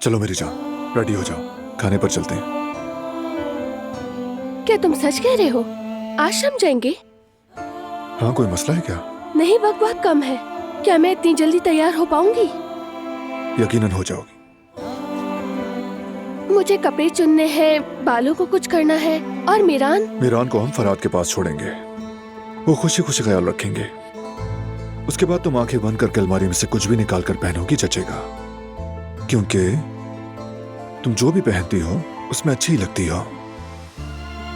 चलो मेरी जान, रेडी हो जाओ, खाने पर चलते हैं। क्या तुम सच कह रहे हो? आज शाम जाएंगे? हाँ, कोई मसला है क्या? नहीं, वक्त बहुत कम है। क्या मैं इतनी जल्दी तैयार हो पाऊंगी? यकीनन हो जाओगी। मुझे कपड़े चुनने हैं, बालों को कुछ करना है। और मीरान को हम फराद के पास छोड़ेंगे। वो खुशी खुशी ख्याल रखेंगे। उसके बाद तुम आंखें बंद करके अलमारी में से कुछ भी निकाल कर पहनोगी, जचेगा। क्योंकि तुम जो भी पहनती हो उसमें अच्छी ही लगती हो,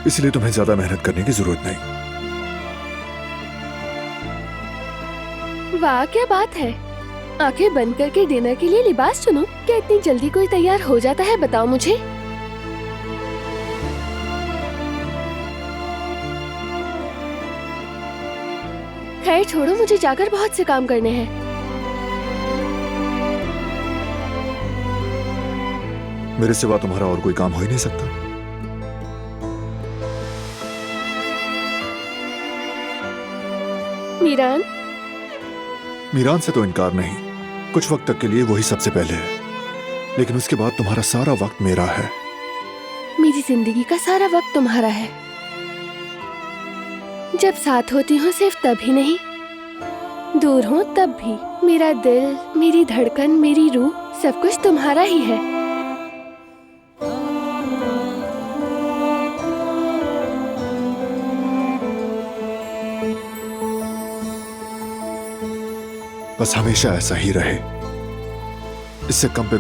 इसलिए तुम्हें ज्यादा मेहनत करने की जरूरत नहीं। वाह, क्या बात है। आंखें बंद करके डिनर के लिए लिबास चुनूं? क्या इतनी जल्दी कोई तैयार हो जाता है? बताओ मुझे। खैर छोड़ो, मुझे जाकर बहुत से काम करने हैं। मेरे सिवा तुम्हारा और कोई काम हो ही नहीं सकता। मीरान से तो इनकार नहीं, कुछ वक्त तक के लिए वही सबसे पहले है, लेकिन उसके बाद तुम्हारा सारा वक्त मेरा है। मेरी जिंदगी का सारा वक्त तुम्हारा है। जब साथ होती हूँ सिर्फ तभी नहीं, दूर हूँ तब भी। मेरा दिल, मेरी धड़कन, मेरी रूह, सब कुछ तुम्हारा ही है। बस हमेशा ऐसा ही रहे, इससे कम पे